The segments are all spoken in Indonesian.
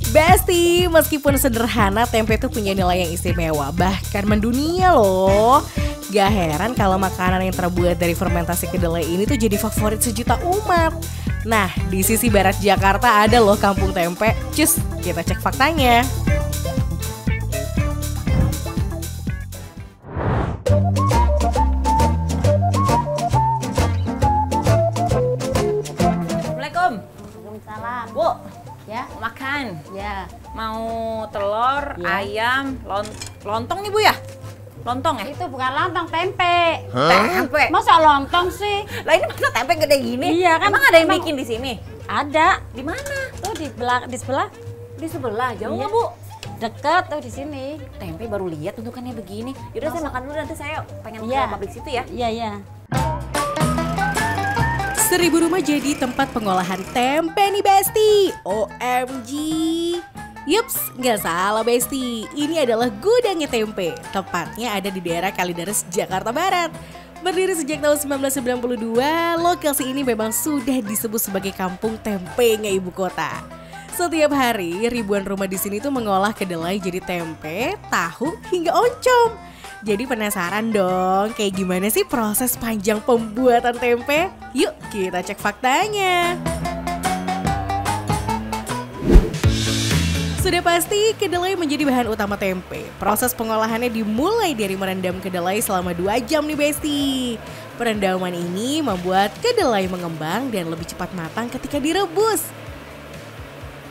Besti, meskipun sederhana, tempe tuh punya nilai yang istimewa, bahkan mendunia loh. Gak heran kalau makanan yang terbuat dari fermentasi kedelai ini tuh jadi favorit sejuta umat. Nah, di sisi barat Jakarta ada loh kampung tempe. Cus, kita cek faktanya. Assalamualaikum. Waalaikumsalam. Bu, Ya, makan. ya. Mau telur, Ya. ayam, lontong nih Bu ya? Lontong ya? Itu bukan lontong, tempe. Tempe. Masa lontong sih? Lah ini masa tempe gede gini? Iya kan, Emang ada yang emang- bikin di sini? Ada. Di mana? Tuh di sebelah. Di sebelah. Jauh Iya. nggak Bu? Deket tuh di sini. Tempe baru lihat bentukannya begini. Yaudah saya makan dulu, nanti saya pengen Iya. ke pabrik situ ya. Iya, iya. 1000 rumah jadi tempat pengolahan tempe nih Besti. OMG. Yups, nggak salah Besti. Ini adalah gudangnya tempe. Tepatnya ada di daerah Kalideres, Jakarta Barat. Berdiri sejak tahun 1992, lokasi ini memang sudah disebut sebagai kampung tempenya ibu kota. Setiap hari, ribuan rumah di sini tuh mengolah kedelai jadi tempe, tahu, hingga oncom. Jadi penasaran dong, kayak gimana sih proses panjang pembuatan tempe? Yuk kita cek faktanya. Sudah pasti kedelai menjadi bahan utama tempe. Proses pengolahannya dimulai dari merendam kedelai selama 2 jam nih Besti. Perendaman ini membuat kedelai mengembang dan lebih cepat matang ketika direbus.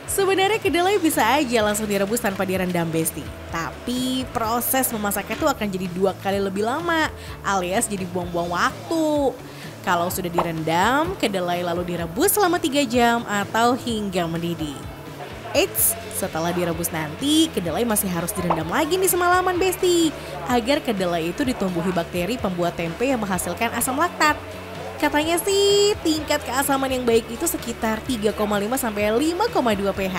Sebenarnya kedelai bisa aja langsung direbus tanpa direndam Besti. Tapi proses memasaknya tuh akan jadi 2 kali lebih lama, alias jadi buang-buang waktu. Kalau sudah direndam, kedelai lalu direbus selama 3 jam atau hingga mendidih. Eits, setelah direbus nanti, kedelai masih harus direndam lagi nih semalaman Besti. Agar kedelai itu ditumbuhi bakteri pembuat tempe yang menghasilkan asam laktat. Katanya sih tingkat keasaman yang baik itu sekitar 3,5 sampai 5,2 pH.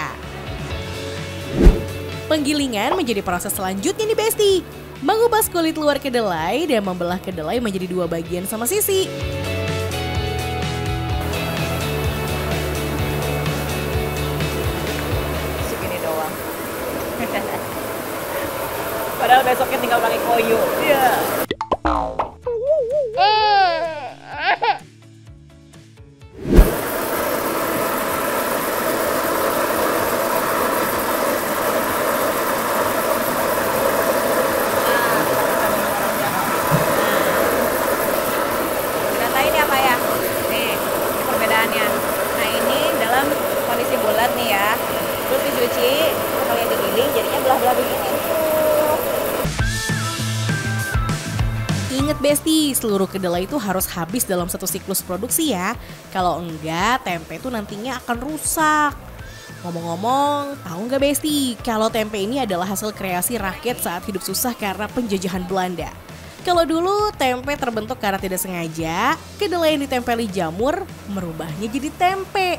Penggilingan menjadi proses selanjutnya nih Besti. Mengupas kulit luar kedelai dan membelah kedelai menjadi 2 bagian sama sisi. Segini doang. Padahal besoknya tinggal pakai koyo. Iya. Diratain ya Pak ya? Nih, ini perbedaannya. Nah ini dalam kondisi bulat nih ya. Terus dicuci, kalau yang digiling jadinya belah-belah begini. Ingat Besti, seluruh kedelai itu harus habis dalam satu siklus produksi ya. Kalau enggak, tempe itu nantinya akan rusak. Ngomong-ngomong, tahu nggak Besti, kalau tempe ini adalah hasil kreasi rakyat saat hidup susah karena penjajahan Belanda. Kalau dulu tempe terbentuk karena tidak sengaja, kedelai yang ditempeli jamur merubahnya jadi tempe.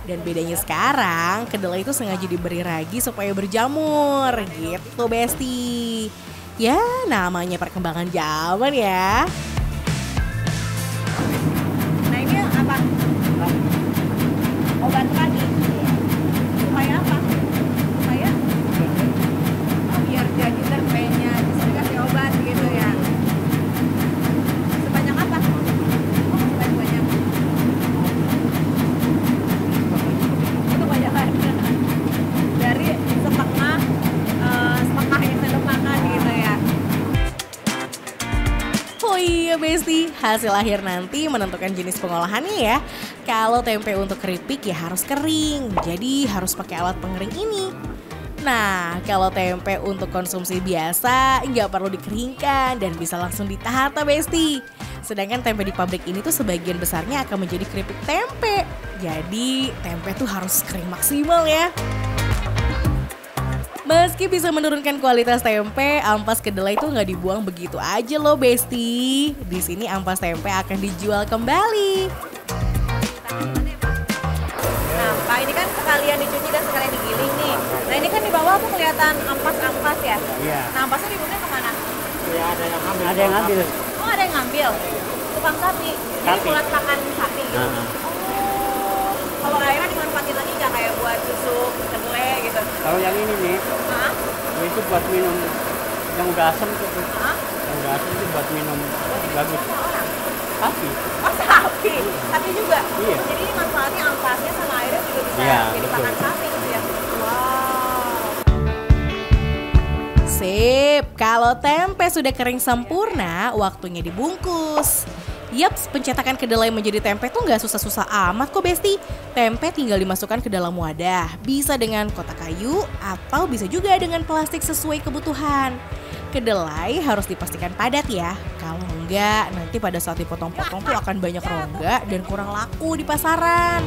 Dan bedanya sekarang, kedelai itu sengaja diberi ragi supaya berjamur, gitu Besti. Ya, namanya perkembangan zaman ya. Nah ini apa? Obat pagi. Supaya apa? Supaya biar jadi tempenya bisa dikasih obat gitu ya. Sebanyak apa? Oh, sebanyak. Itu banyak banget. Dari setengah yang sendok makan gitu ya. Oh iya Besti, hasil akhir nanti menentukan jenis pengolahannya ya. Kalau tempe untuk keripik ya harus kering, jadi harus pakai alat pengering ini. Nah, kalau tempe untuk konsumsi biasa nggak perlu dikeringkan dan bisa langsung ditata Besti. Sedangkan tempe di pabrik ini tuh sebagian besarnya akan menjadi keripik tempe. Jadi tempe tuh harus kering maksimal ya. Meski bisa menurunkan kualitas tempe, ampas kedelai itu nggak dibuang begitu aja loh Besti. Di sini ampas tempe akan dijual kembali. Nah, Pak, ini kan sekalian dicuci dan sekalian digiling nih. Nah, ini kan di bawah aku kelihatan ampas-ampas ya. Iya. Nah, ampasnya dibuangnya kemana? Ya, ada yang ngambil. Ada yang ngambil. Oh, ada yang ngambil. Tukang sapi. Jadi Sapi. buat pakan sapi gitu. Nah. Oh, kalau airnya dimanfaatin lagi nggak kayak buat susu kedelai gitu? Kalau yang ini nih, Hah? itu buat minum yang udah asam tuh. Hah? Yang udah asam itu buat minum bagus. Sama orang? Sapi. Oh sapi, sapi juga? Iya. Jadi ini manfaatnya ampasnya sama airnya juga bisa Iya, jadi betul. pakan sapi gitu ya? Wow. Sip, kalau tempe sudah kering sempurna, waktunya dibungkus. Yaps, pencetakan kedelai menjadi tempe tuh nggak susah-susah amat kok Besti. Tempe tinggal dimasukkan ke dalam wadah, bisa dengan kotak kayu atau bisa juga dengan plastik sesuai kebutuhan. Kedelai harus dipastikan padat ya, kalau enggak nanti pada saat dipotong-potong tuh akan banyak rongga dan kurang laku di pasaran.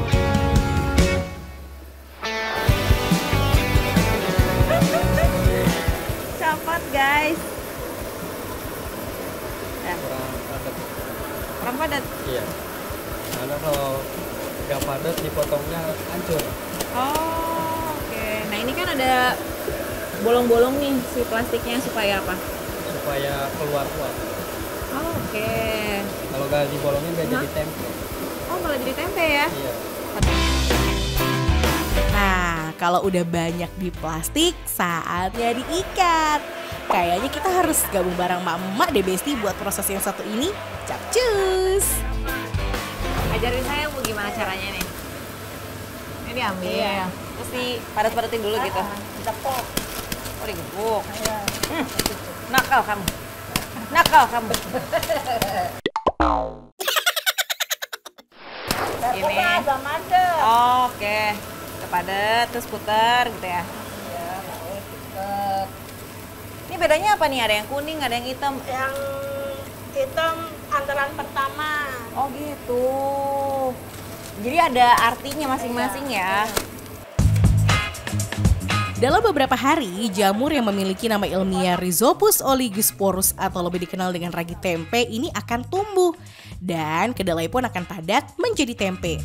Cepat guys. Kurang padat. Iya. Karena kalau nggak padat dipotongnya hancur. Oh, oke. Nah ini kan ada bolong-bolong nih si plastiknya supaya apa? Supaya keluar kuat. Oh, oke. Kalau nggak dibolongin nggak jadi tempe. Oh, malah jadi tempe ya? Iya. Nah, kalau udah banyak di plastik, saatnya diikat. Kayaknya kita harus gabung bareng Mama deh Besti buat proses yang satu ini. Capcus! Ajarin saya mau gimana caranya nih. Ini diambil. Iya. Terus dipadat-padatin dulu gitu. Dipok. Oh, digebuk. Nakal kamu. Nakal kamu. Ini. Oke. Kepadat terus putar gitu ya. Ini bedanya apa nih? Ada yang kuning, ada yang hitam. Yang hitam antaran pertama. Oh gitu. Jadi ada artinya masing-masing ya. Dalam beberapa hari, jamur yang memiliki nama ilmiah Rhizopus oligosporus atau lebih dikenal dengan ragi tempe ini akan tumbuh. Dan kedelai pun akan padat menjadi tempe.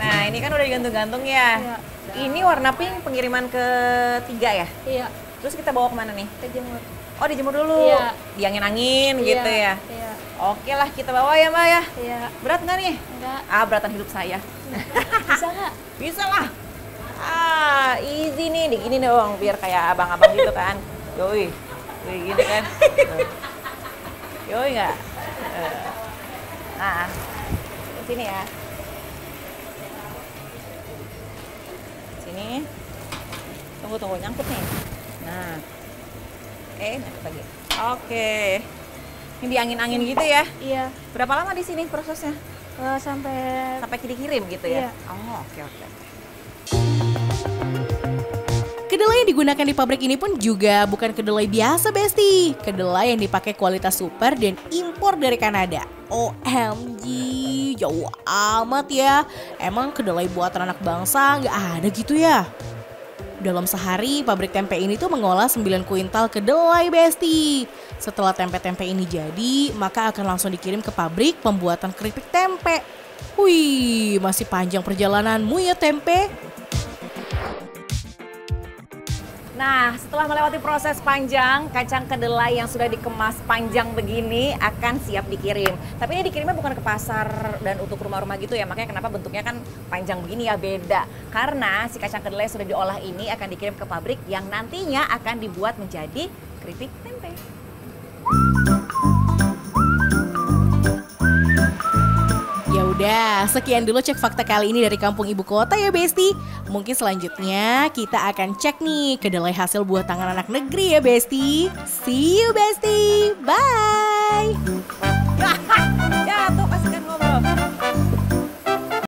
Nah ini kan udah digantung-gantung ya. Iya. Ini warna pink pengiriman ketiga ya. Iya, Terus kita bawa kemana nih? kejemur. Oh dijemur dulu. Iya. Diangin-angin gitu ya. Iya, Oke lah kita bawa ya Mbak ya. iya. Berat nggak nih? Enggak. Ah beratan hidup saya. Bisa nggak? Bisa lah. Ah easy nih, digini dong biar kayak abang-abang gitu kan. Yoi, kayak gini kan. Yoi nggak? Nah, ke sini ya. Sini. Tunggu nyangkut nih. Nah, nyangkut lagi. Oke. Ini diangin-angin gitu ya? Iya. Berapa lama di sini prosesnya? Sampai Dikirim gitu ya? Iya. Oh, oke. Kedelai yang digunakan di pabrik ini pun juga bukan kedelai biasa Besti. Kedelai yang dipakai kualitas super dan impor dari Kanada. OMG, jauh amat ya. Emang kedelai buatan anak bangsa nggak ada gitu ya? Dalam sehari, pabrik tempe ini tuh mengolah 9 kuintal kedelai Besti. Setelah tempe-tempe ini jadi, maka akan langsung dikirim ke pabrik pembuatan keripik tempe. Wih, masih panjang perjalananmu ya tempe. Nah, setelah melewati proses panjang, kacang kedelai yang sudah dikemas panjang begini akan siap dikirim. Tapi ini dikirimnya bukan ke pasar dan untuk rumah-rumah gitu ya, makanya kenapa bentuknya kan panjang begini ya, beda. Karena si kacang kedelai yang sudah diolah ini akan dikirim ke pabrik yang nantinya akan dibuat menjadi keripik tempe. Ya udah, sekian dulu cek fakta kali ini dari kampung ibu kota ya Besti. Mungkin selanjutnya kita akan cek nih kedelai hasil buah tangan anak negeri ya Besti. See you Besti, bye.